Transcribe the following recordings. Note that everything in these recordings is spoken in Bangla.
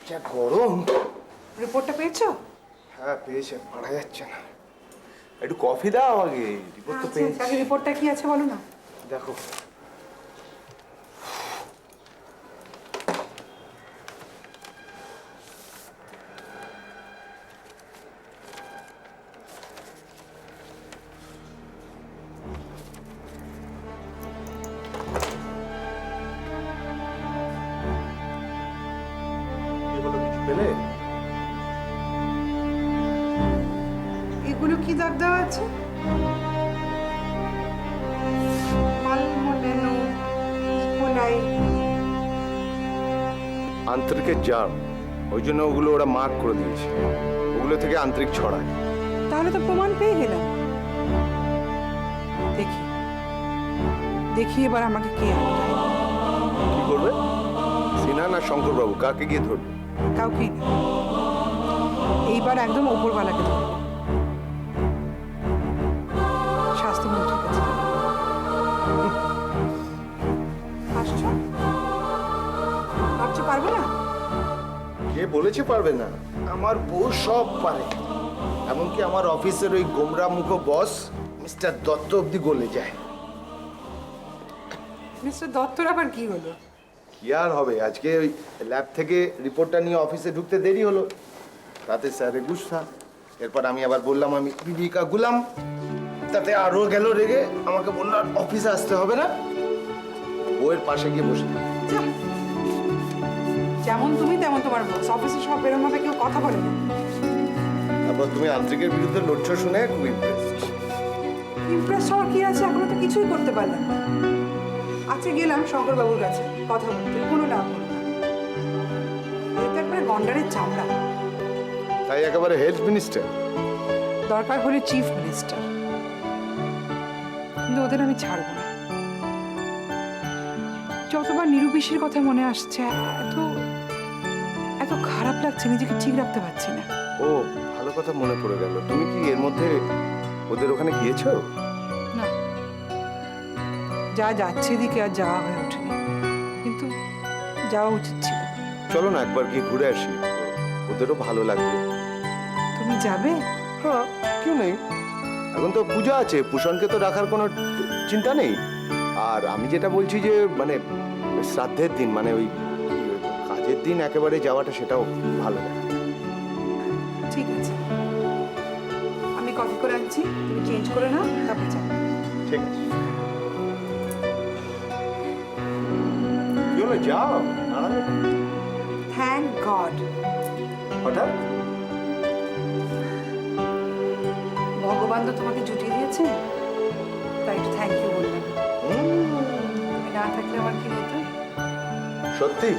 যা গরম। রিপোর্টটা পেয়েছো? হ্যাঁ পেয়েছে, পারা যাচ্ছে না। একটু কফি দাও আগে। রিপোর্ট তো পেয়েছি। আগে রিপোর্টটা কি আছে বলো না। দেখো এগুলো কিছু পেলে? এগুলো কি দাগ দেওয়া আছে? মালমোনেনো ইকোলাই। আন্তরিকের জার্ম, ওই জন্য ওগুলো ওরা মার্ক করে দিয়েছে। ওগুলো থেকে আন্তরিক ছড়ায়। তাহলে তো প্রমাণ পেয়ে গেলাম। দেখি দেখি এবার আমাকে কে আটকায়। কি করবে? সিনহা না শঙ্করবাবু, কাকে গিয়ে ধরবে? কাউকেই না, এইবার একদম ওপরওয়ালাকে ধরবো। শাস্তি মন্ত্রীর কাছে। আসছো? ভাবছো পারবো না? কে বলেছে পারবে না? আমার বউ সব পারে। এমনকি আমার অফিসের ওই গোমরা মুখ বস মিস্টার দত্ত অব্দি গলে যায়। মিস্টার দত্তর আবার কি হলো? কি আর হবে, আজকে ওই ল্যাব থেকে রিপোর্টটা নিয়ে অফিসে ঢুকতে দেরি হলো, তাতে স্যারে গুসা। এরপর আমি আবার বললাম আমি বিবিকা গুলাম, তাতে আরো গেল রেগে, আমাকে বললো আর অফিসে আসতে হবে না। বউয়ের পাশে গিয়ে বসে। যা, যেমন তুমি তেমন তোমার বস। অফিসে সব বেরোন হবে, কেউ কথা বলে না। তারপর তুমি আন্তরিকের বিরুদ্ধে লড়ছো শুনে খুব ইমপ্রেসড। ইমপ্রেস হওয়ার কি আছে? এখনো তো কিছুই করতে পারলাম না। আজকে গেলাম শঙ্করবাবুর কাছে কথা বলতে, কোনো লাভ হলো না। এটা একবারে গন্ডারের চামড়া। তাই একেবারে হেলথ মিনিস্টার। দরকার হলে চিফ মিনিস্টার, কিন্তু ওদের আমি ছাড়বো না। যতবার নিরুপিসির কথা মনে আসছে, এত এত খারাপ লাগছে, নিজেকে ঠিক রাখতে পারছি না। ও ভালো কথা মনে পড়ে গেল, তুমি কি এর মধ্যে ওদের ওখানে গিয়েছো? না, যা যাচ্ছে দিকে আর যাওয়া হয়ে ওঠেনি, কিন্তু যাওয়া উচিত ছিল। চলো না একবার গিয়ে ঘুরে আসি, ওদেরও ভালো লাগবে। তুমি যাবে? হ্যাঁ, কেউ নেই। এখন তো পূজা আছে, পুষণকে তো রাখার কোনো চিন্তা নেই। আর আমি যেটা বলছি যে মানে শ্রাদ্ধের দিন, মানে ওই কাজের দিন একেবারে যাওয়াটা সেটাও ভালো লাগে। ঠিক আছে, আমি কফি করে আনছি, তুমি চেঞ্জ করে নাও, তারপর যাও। ঠিক আছে, কি হলো, যাও। Thank god. হঠাৎ ভগবান তো তোমাকে জুটিয়ে দিয়েছে, তাই একটু থ্যাংক ইউ বললাম। তুমি না থাকলে আমার কি হতো? সত্যি?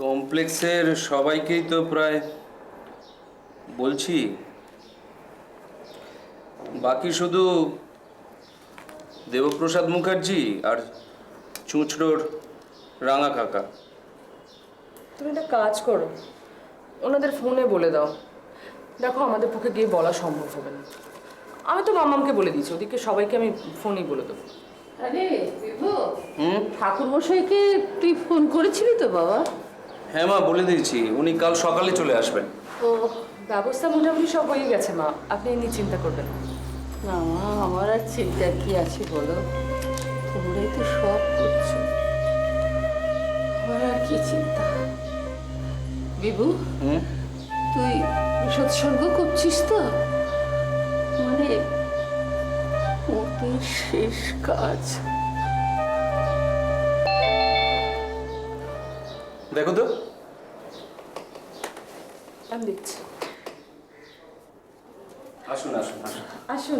কমপ্লেক্সের সবাইকেই তো প্রায় বলছি, বাকি শুধু দেবপ্রসাদ মুখার্জি আর চুঁচড়োর রাঙা কাকা। তুমি একটা কাজ করো, ওনাদের ফোনে বলে দাও। দেখো আমাদের পক্ষে গিয়ে বলা সম্ভব হবে না। আমি তো মামামকে বলে দিয়েছি, ওদিকে সবাইকে আমি ফোনেই বলে দেবো। আরে বিভু, ঠাকুর মশাইকে তুই ফোন করেছিলি তো বাবা? হ্যাঁ মা, বলে দিয়েছি, উনি কাল সকালে চলে আসবেন। ও ব্যবস্থা মোটামুটি সব হয়ে গেছে মা, আপনি এমনি চিন্তা করবেন না। না মা, আমার আর চিন্তা কি আছে বলো, তোমরাই তো সব করছো, আমার আর কি চিন্তা। বিভু, তুই সৎসর্গ করছিস তো? মানে ওদের শেষ কাজ। দেখো তো। আমি দেখছি। আসুন আসুন আসুন। আসুন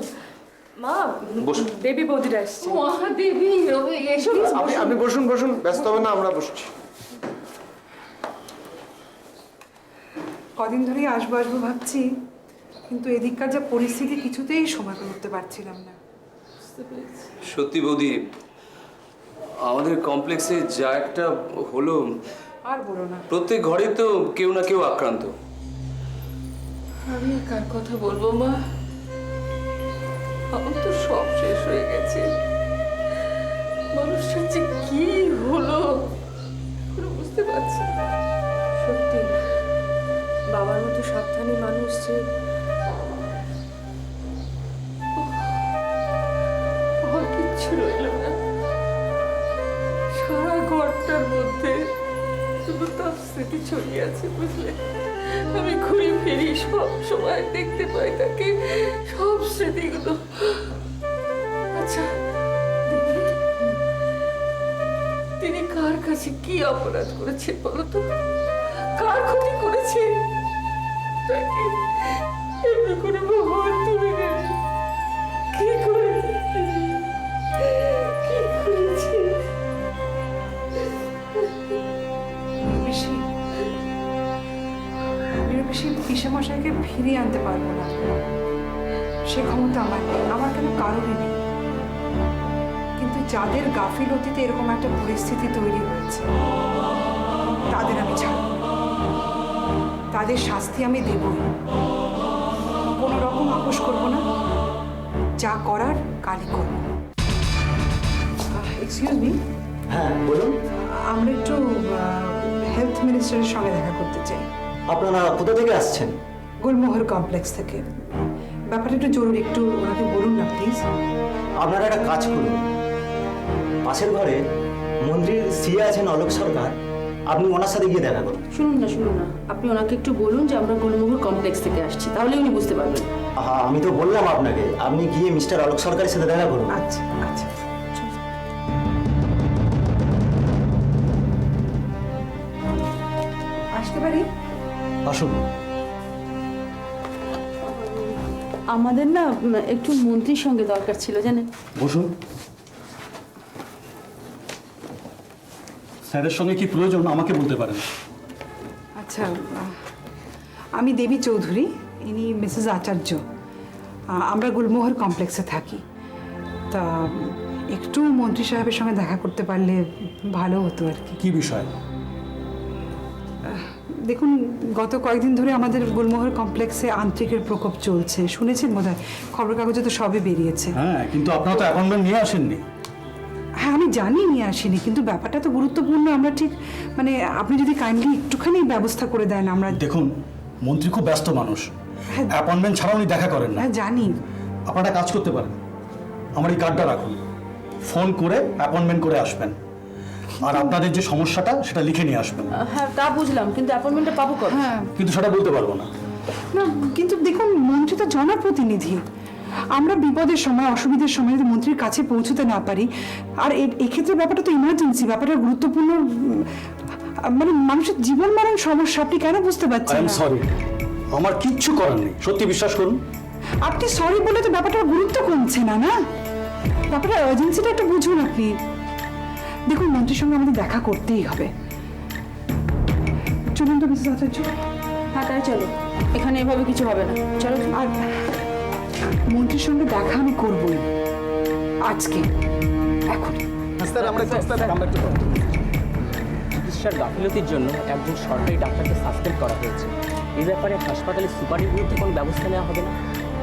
মা, বসুন। দেবী বৌদিরা এসছে। মহাদেবী, এসো। আপনি বসুন বসুন, ব্যস্ত হবে না, আমরা বসছি। কদিন ধরেই আসবো আসবো ভাবছি, কিন্তু এদিককার যা পরিস্থিতি, কিছুতেই সময় করে উঠতে পারছিলাম না। সত্যি বৌদি, আমাদের কমপ্লেক্সে যা একটা হলো, আর বলো না। প্রত্যেক ঘরে তো কেউ না কেউ আক্রান্ত। আমি কার কথা বলবো মা? আমার তো সব শেষ হয়ে গেছে। মানুষটার যে কি হলো পুরো বুঝতে পারছি না। সত্যি বাবার মতো সাবধানী মানুষ যে আমার কিচ্ছু রইল না। সারা ঘরটার মধ্যে শুধু তার স্মৃতি ছড়িয়ে আছে, বুঝলে? আমি ঘুরে ফিরি সব সময় দেখতে পাই তাকে, সব স্মৃতিগুলো। আচ্ছা দিদি, তিনি কার কাছে কি অপরাধ করেছে বলো তো? কার ক্ষতি করেছে? তাকে এমনি করে ভগবান তুলে নেবে কি করেছে? কি করেছে? নিরবেশী পিসেমশাইকে ফিরিয়ে আনতে পারবো না, সে ক্ষমতা আমার নেই, আমার কেন কারোরই নেই। কিন্তু যাদের গাফিলতিতে এরকম একটা পরিস্থিতি তৈরি হয়েছে তাদের আমি ছাড়ব না, তাদের শাস্তি আমি দেবই। কোনো রকম আপোষ করবো না, যা করার কালই করব। এক্সকিউজ মি, হ্যাঁ বলুন। আমরা একটু হেলথ মিনিস্টারের সঙ্গে দেখা করতে চাই। আপনারা কোথা থেকে আসছেন? গুলমোহর কমপ্লেক্স থেকে। ব্যাপারটা একটু জরুরি, একটু ওনাকে বলুন না প্লিজ। আপনারা একটা কাজ করুন, পাশের ঘরে মন্ত্রীর সিএ আছেন অলোক সরকার, আপনি ওনার সাথে গিয়ে দেখা করুন। শুনুন না, আপনি ওনাকে একটু বলুন যে আমরা গুলমোহর কমপ্লেক্স থেকে আসছি, তাহলে উনি বুঝতে পারবেন। হ্যাঁ আমি তো বললাম আপনাকে, আপনি গিয়ে মিস্টার অলোক সরকারের সাথে দেখা করুন। আচ্ছা আচ্ছা, আসতে পারি? আসুন। আমাদের না একটু মন্ত্রীর সঙ্গে দরকার ছিল, জানেন। বসুন। স্যারের সঙ্গে কি প্রয়োজন আমাকে বলতে পারেন। আচ্ছা, আমি দেবী চৌধুরী, ইনি মিসেস আচার্য। আমরা গুলমোহর কমপ্লেক্সে থাকি। তা একটু মন্ত্রী সাহেবের সঙ্গে দেখা করতে পারলে ভালো হতো আর কি। কি বিষয়? দেখুন, গত কয়েকদিন ধরে আমাদের গুলমোহর কমপ্লেক্সে আন্ত্রিকের প্রকোপ চলছে, শুনেছেন বোধহয়, খবর কাগজে তো সবে বেরিয়েছে। হ্যাঁ, কিন্তু আপনারা তো অ্যাপয়েন্টমেন্ট নিয়ে আসেননি। হ্যাঁ আমি জানি নিয়ে আসিনি, কিন্তু ব্যাপারটা তো গুরুত্বপূর্ণ। আমরা ঠিক মানে আপনি যদি কাইন্ডলি একটুখানি ব্যবস্থা করে দেন। আমরা দেখুন, মন্ত্রী খুব ব্যস্ত মানুষ, হ্যাঁ। অ্যাপয়েন্টমেন্ট ছাড়া উনি দেখা করেন না। হ্যাঁ জানি। আপনারা কাজ করতে পারেন, আমার এই কার্ডটা রাখুন, ফোন করে অ্যাপয়েন্টমেন্ট করে আসবেন, আর আপনাদের যে সমস্যাটা সেটা লিখে নিয়ে আসবেন। হ্যাঁ তা বুঝলাম, কিন্তু অ্যাপয়েন্টমেন্টটা পাবো কবে? হ্যাঁ কিন্তু সেটা বলতে পারবো না। না, কিন্তু দেখুন মন্ত্রী তো জনপ্রতিনিধি। আমরা বিপদের সময়, অসুবিধার সময় যদি মন্ত্রীর কাছে পৌঁছতে না পারি, আর এক্ষেত্রে ব্যাপারটা তো ইমার্জেন্সি, ব্যাপারটা গুরুত্বপূর্ণ, মানে মানুষের জীবন মরণ সমস্যা। আপনি কেন বুঝতে আই পারছেন এম না? সরি, আমার কিচ্ছু করার নেই, সত্যি বিশ্বাস করুন। আপনি সরি বলে তো ব্যাপারটার গুরুত্ব কমছে না, না? ব্যাপারটা আর্জেন্সিটা একটু বুঝুন আপনি। দেখুন মন্ত্রীর সঙ্গে আমাদের দেখা করতেই হবে। চলুন তো মিসেস আচার্য। হ্যাঁ তাই চলো, এখানে এভাবে কিছু হবে না, চলো। আর মন্ত্রীর সঙ্গে দেখা আমি করবই, আজকে, এখন। চিকিৎসার গাফিলতির জন্য একজন সরকারি ডাক্তারকে সাসপেন্ড করা হয়েছে। এই ব্যাপারে হাসপাতালের সুপারের বিরুদ্ধে কোনো ব্যবস্থা নেওয়া হবে না?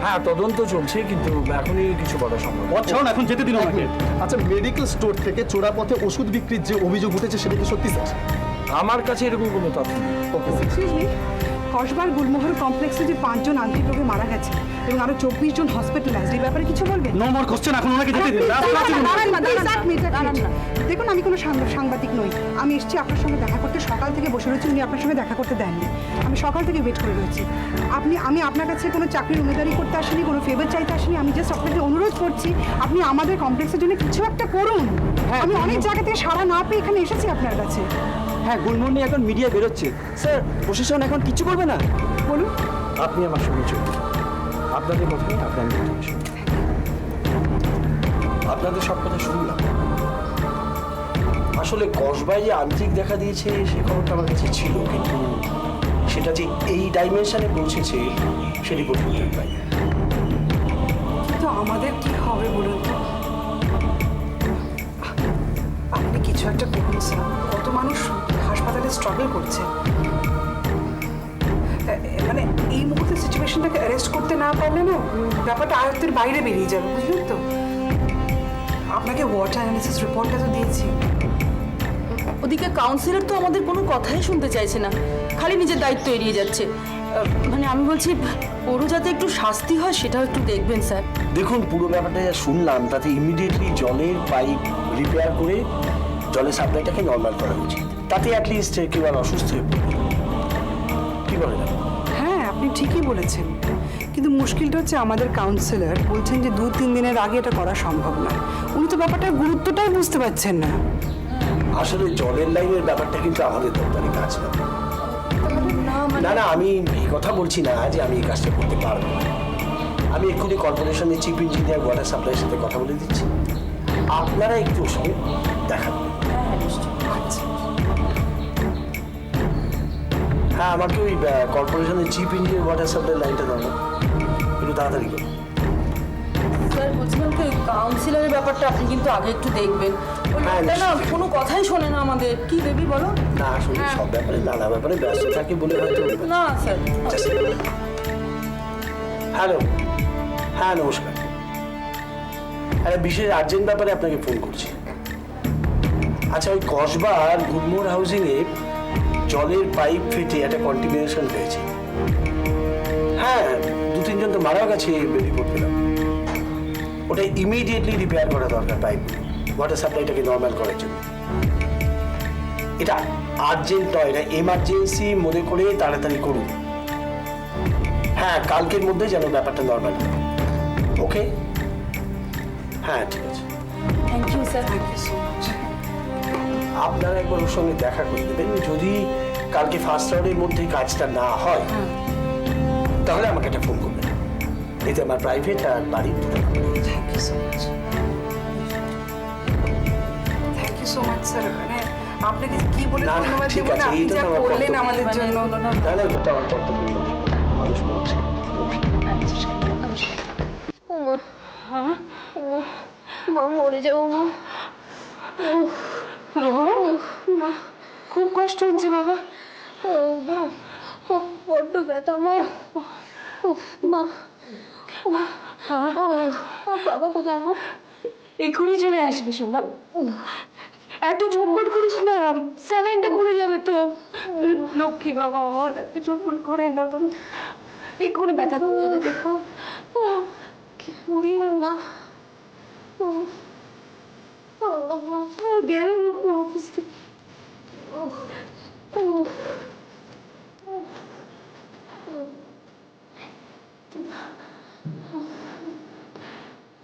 হ্যাঁ, তদন্ত চলছে, কিন্তু এখনই কিছু করা সম্ভব না। ছাড়ুন, এখন যেতে দিন আমাকে। আচ্ছা, মেডিকেল স্টোর থেকে চোরা পথে ওষুধ বিক্রির যে অভিযোগ উঠেছে সেটা কি সত্যি স্যার? আমার কাছে এরকম কোনো তথ্য নেই। এক্সকিউজ মি, কসবার গুলমোহর কমপ্লেক্সে যে 5 জন আন্তরিক রোগে মারা গেছে এবং আরো 24 জন হসপিটালাইজড, এই ব্যাপারে কিছু বলবেন? নো মোর কোশ্চেন, এখন ওনাকে যেতে দিন। দেখুন আমি কোনো সাংবাদিক নই, আমি এসেছি আপনার সঙ্গে দেখা করতে। সকাল থেকে বসে রয়েছি, উনি আপনার সঙ্গে দেখা করতে দেননি। আমি সকাল থেকে ওয়েট করে রয়েছি। আমি আপনার কাছে কোনো চাকরির উমেদারি করতে আসিনি, কোনো ফেভার চাইতে আসিনি। আমি জাস্ট আপনাকে অনুরোধ করছি, আপনি আমাদের কমপ্লেক্সের জন্য কিছু একটা করুন। আমি অনেক জায়গা থেকে সাড়া না পেয়ে এখানে এসেছি আপনার কাছে। হ্যাঁ, গুলমোহর নিয়ে এখন মিডিয়া বেরোচ্ছে। স্যার, প্রশাসন এখন কিছু করবে না? বলুন। আপনি আমার সঙ্গে চলুন, আপনাদের মতোই আপনাদের আপনাদের সব কথা শুনলাম। আসলে কসবায় যে আন্ত্রিক দেখা দিয়েছে সে খবরটা আমার কাছে ছিল, কিন্তু সেটা যে এই ডাইমেনশনে পৌঁছেছে সে রিপোর্ট করতে পাই। কিন্তু আমাদের কি হবে বলুন তো? আপনি কিছু একটা করুন স্যার, কত মানুষ হাসপাতালে স্ট্রাগল করছে। মানে এই মুহূর্তে সিচুয়েশনটাকে অ্যারেস্ট করতে না পারলে না ব্যাপারটা আয়ত্তের বাইরে বেরিয়ে যাবে, বুঝলেন তো? আপনাকে ওয়াটার অ্যানালিসিস রিপোর্টটা তো দিয়েছি। ওদিকে কাউন্সিলর তো আমাদের কোনো কথাই শুনতে চাইছে না, খালি নিজের দায়িত্ব এড়িয়ে যাচ্ছে। মানে আমি বলছি ওরও যাতে একটু শাস্তি হয় সেটাও একটু দেখবেন স্যার। দেখুন, পুরো ব্যাপারটা যা শুনলাম তাতে ইমিডিয়েটলি জলের পাইপ রিপেয়ার করে জলের সাপ্লাইটাকে নর্মাল করা উচিত। তাতে অ্যাটলিস্ট কেউ আর অসুস্থ হয়ে পড়বে না। কি বলেন আপনি? হ্যাঁ, আপনি ঠিকই বলেছেন, কিন্তু মুশকিলটা হচ্ছে আমাদের কাউন্সিলর বলছেন যে 2-3 দিনের আগে এটা করা সম্ভব নয়। উনি তো ব্যাপারটার গুরুত্বটাই বুঝতে পারছেন না। আসলে জলের লাইনের ব্যাপারটা কিন্তু আমাদের দপ্তরে কাজ না। না না, আমি এই কথা বলছি না যে আমি এই কাজটা করতে পারবো না। আমি এক্ষুনি কর্পোরেশনের চিফ ইঞ্জিনিয়ার ওয়াটার সাপ্লাইয়ের সাথে কথা বলে দিচ্ছি, আপনারা একটু ওর সঙ্গে দেখা করুন। হ্যাঁ, আমাকে ওই কর্পোরেশনের চিফ ইঞ্জিনিয়ার ওয়াটার সাপ্লাই লাইনটা দাও না, একটু তাড়াতাড়ি করুন। স্যার বলছিলাম কি কাউন্সিলরের ব্যাপারটা আপনি কিন্তু আগে একটু দেখবেন। ওই হ্যাঁ, লোকটা না নিশ্চয়ই। কোনো কথাই শোনে না আমাদের। কি বেবি বলো? না, আসলে সব ব্যাপারে নানা ব্যাপারে ব্যস্ত থাকে বলে হয়তো। না স্যার। হ্যালো, হ্যাঁ নমস্কার। একটা বিশেষ আর্জেন্ট ব্যাপারে আপনাকে ফোন করছি। আচ্ছা, ওই কসবার গুডমোর হাউজিংয়ে জলের পাইপ ফেটে একটা কন্টিমিনেশন হয়েছে। হ্যাঁ, 2-3 জন তো মারাও গেছে রিপোর্ট পেলাম। ওটা ইমিডিয়েটলি রিপেয়ার করা দরকার, পাইপ ওয়াটার সাপ্লাইটাকে নর্মাল করার জন্য। এটা আর্জেন্ট নয়, এটা এমার্জেন্সি মনে করে তাড়াতাড়ি করুন। হ্যাঁ, কালকের মধ্যে যেন ব্যাপারটা নর্মাল হয়। ওকে, হ্যাঁ ঠিক আছে। Thank you sir. Thank you so much. আপনারা একবার ওর সঙ্গে দেখা করে দেবেন। যদি কালকে ফার্স্ট আওয়ারের মধ্যেই কাজটা না হয় তাহলে আমাকে একটা ফোন করবেন। এতে আমার প্রাইভেট আর বাড়ির দুটো thank you so much. Thank you so much sir. মানে আপনাকে কি বলে না, না, ধন্যবাদ ঠিক দেবো না, আছে, আপনি এইটা যা তো আমার করলেন কর্তব্য। আমাদের জন্য। তাহলে ওটা আমার কর্তব্য। মানুষ বলছে মা মরে যাবো মা। মা খুব কষ্ট হচ্ছে বাবা। বড্ড ব্যথা মা। মা বাবা কোথায়? এক্ষুনি চলে আসবে শোনা। এত ঝটপট করিস না, স্যালাইনটা পড়ে যাবে তো। লক্ষ্মী বাবা আমার এত ঝটপট করে না তো, এক্ষুনি ব্যথা কমে যাবে। দেখো কি করি না গেল অফিস থেকে।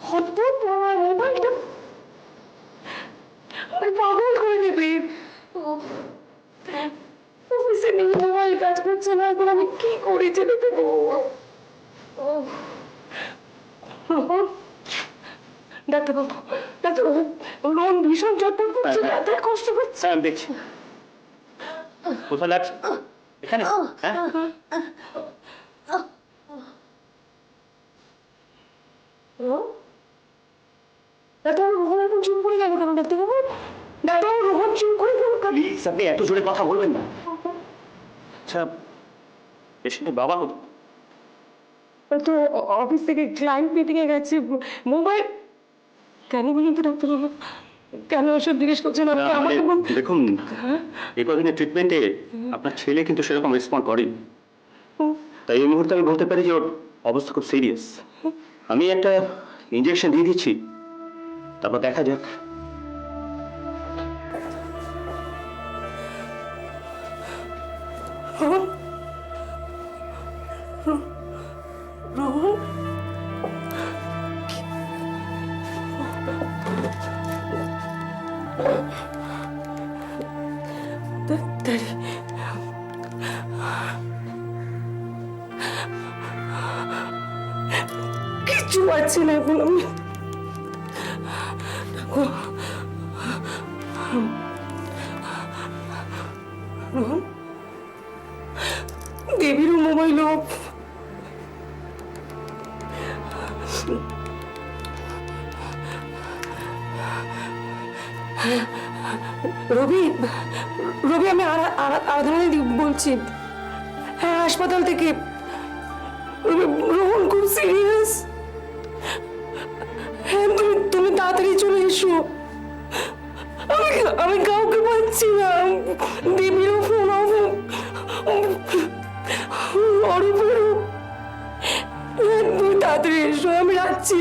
হঠাৎ আমার মোবাইলটা পাগল করে দেবে। অফিসে নিয়ে মোবাইল কাজ করছে না, এখন আমি কি করি জেনে দেবো? ডাক্তারবাবু, ডাক্তারবাবু, রোহন ভীষণ যত্ন করছে, এত কষ্ট করছে। আমি দেখছি কোথায় লাগছে এখানে। হ্যাঁ ডাক্তারবাবু, রোহন এখন চুপ করে গেল কেন? ডাক্তারবাবু, ডাক্তারবাবু, রোহন চুপ করে গেল কেন? প্লিজ আপনি এত জোরে কথা বলবেন না। আচ্ছা, পেশেন্টের বাবা হতো? তো অফিস থেকে ক্লায়েন্ট মিটিংয়ে গেছে, মোবাইল কেন বলুন তো ডাক্তারবাবু? কেন ওসব জিজ্ঞেস করছেন আপনি আমাকে? দেখুন, এই কদিনের ট্রিটমেন্টে আপনার ছেলে কিন্তু সেরকম রেসপন্ড করেনি, তাই এই মুহূর্তে আমি বলতে পারি যে ওর অবস্থা খুব সিরিয়াস। আমি একটা ইঞ্জেকশন দিয়ে দিচ্ছি, তারপর দেখা যাক। রোহন কিচ্ছু পাচ্ছি না এখন আমি। রোহন, দেবীরও মোবাইল অফ। রবি, রবি, আমি আরাধনা বলছি। হ্যাঁ হাসপাতাল থেকে। রোহন খুব সিরিয়াস। হ্যাঁ তুমি তাড়াতাড়ি চলে এসো। আমি কাউকে পাচ্ছি না, দেবীরও ফোন অফ, অরূপেরও। তুমি তাড়াতাড়ি এসো, আমি রাখছি।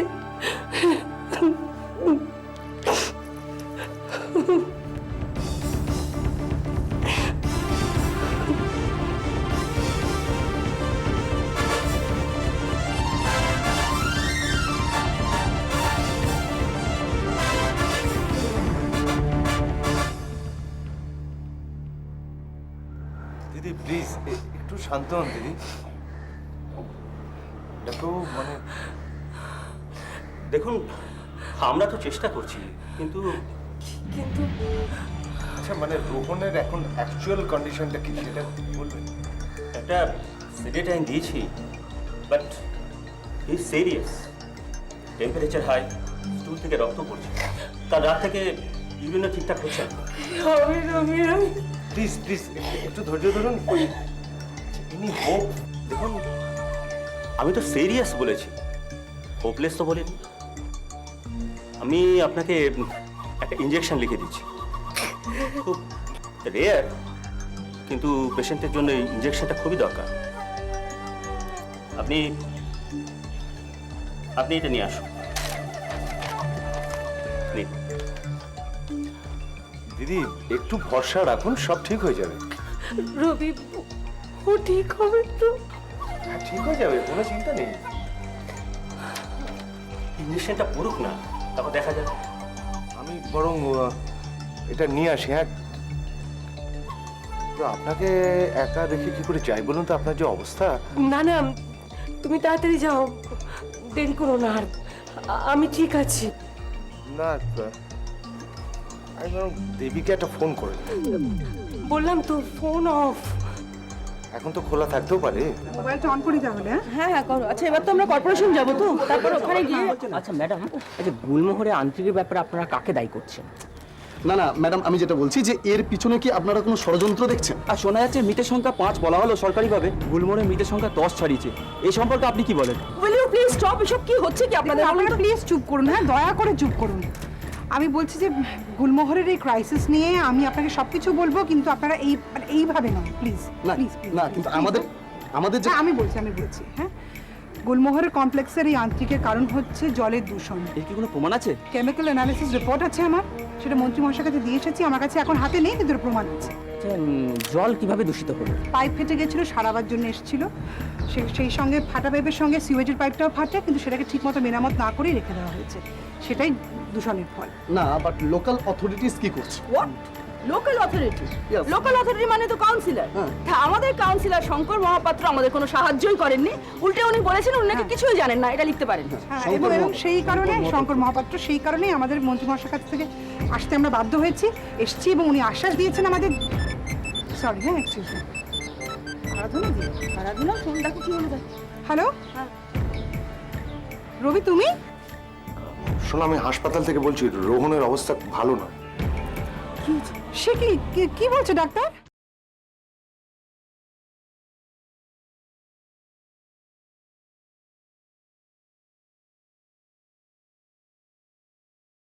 দিদি প্লিজ একটু শান্ত হন দিদি। ডাক্তারবাবু মানে দেখুন, আমরা তো চেষ্টা করছি, কিন্তু আচ্ছা মানে রোহনের এখন অ্যাকচুয়াল কন্ডিশনটা কি সেটা বলবেন? একটা সেডেটাইন দিয়েছি, but he is serious. Temperature high, stool থেকে রক্ত পড়ছে। কাল রাত থেকে বিভিন্ন ঠিকঠাক হচ্ছে না। প্লিজ প্লিজ একটু ধৈর্য ধরুন। ইনি হোপ। দেখুন, আমি তো সিরিয়াস বলেছি, হোপলেস তো বলিনি। আমি আপনাকে একটা ইঞ্জেকশন লিখে দিচ্ছি, খুব রেয়ার, কিন্তু পেশেন্টের জন্য এই ইঞ্জেকশনটা খুবই দরকার। আপনি আপনি এটা নিয়ে আসুন। নিন। দিদি একটু ভরসা রাখুন, সব ঠিক হয়ে যাবে। রবি, ও ঠিক হবে তো? হ্যাঁ ঠিক হয়ে যাবে, কোনো চিন্তা নেই। ইঞ্জেকশনটা পড়ুক না, তারপর দেখা যাবে। আমি বরং এটা নিয়ে আসি। হ্যাঁ তো আপনাকে একা রেখে কি করে যাই বলুন তো, আপনার যে অবস্থা। না না, তুমি তাড়াতাড়ি যাও, দেরি করো না। আর আমি ঠিক আছি। না আমি বরং দেবীকে একটা ফোন করে দিই। বললাম তো ফোন অফ। এখন তো খোলা থাকতেও পারে। মোবাইলটা অন করি তাহলে। হ্যাঁ হ্যাঁ করো। আচ্ছা এবার তো আমরা কর্পোরেশন যাবো, তো তারপর ওখানে গিয়ে। আচ্ছা ম্যাডাম, এই যে গুলমোহরে আন্ত্রিকের ব্যাপারে আপনারা কাকে দায়ী করছেন? না না ম্যাডাম, আমি যেটা বলছি যে এর পিছনে কি আপনারা কোনো ষড়যন্ত্র দেখছেন? আর শোনা যাচ্ছে মৃতের সংখ্যা 5 বলা হলো সরকারিভাবে, গুলমোহরে মৃতের সংখ্যা 10 ছাড়িয়েছে। এই সম্পর্কে আপনি কি বলেন? Will you please stop? এসব কি হচ্ছে কি আপনাদের? আপনারা প্লিজ চুপ করুন, হ্যাঁ দয়া করে চুপ করুন। আমি বলছি যে গুলমোহরের এই ক্রাইসিস নিয়ে আমি আপনাকে সবকিছু বলবো, কিন্তু আপনারা এইভাবে নয় প্লিজ না প্লিজ না, কিন্তু আমাদের যে আমি বলছি হ্যাঁ গুলমোহরের কমপ্লেক্সের এই আন্তরিকের কারণ হচ্ছে জলের দূষণ। এর কি কোনো প্রমাণ আছে? কেমিক্যাল অ্যানালিসিস রিপোর্ট আছে আমার, সেটা মন্ত্রী মহাশয়ের কাছে দিয়ে এসেছি। আমার কাছে এখন হাতে নেই, কিন্তু এর প্রমাণ আছে। আচ্ছা, জল কিভাবে দূষিত হলো? পাইপ ফেটে গেছিলো, সারাবার জন্য এসেছিল। সেই সঙ্গে ফাটা পাইপের সঙ্গে সিওয়েজের পাইপটাও ফাটে, কিন্তু সেটাকে ঠিকমতো মেরামত না করেই রেখে দেওয়া হয়েছে। সেটাই দূষণের ফল। না, বাট লোকাল অথরিটিস কি করছে? What? Local authority? Yes. Local authority মানে তো কাউন্সিলর। হ্যাঁ, আমাদের কাউন্সিলর শঙ্কর মহাপাত্র আমাদের কোনো সাহায্যই করেননি। উল্টে উনি বলেছেন উনি নাকি কিছুই জানেন না। এটা লিখতে পারেন। হ্যাঁ, এবং সেই কারণে শঙ্কর মহাপাত্র, সেই কারণেই আমাদের মন্ত্রী মহাশয়ের কাছ থেকে আসতে আমরা বাধ্য হয়েছি, এসছি, এবং উনি আশ্বাস দিয়েছেন আমাদের। সরি, হ্যাঁ এক্সকিউজ মি। আরাধনা ফোন দেখো কি হলো। হ্যালো রবি, তুমি? শোনো, আমি হাসপাতাল থেকে বলছি, রোহনের অবস্থা ভালো না। সে কি বলছে ডাক্তার?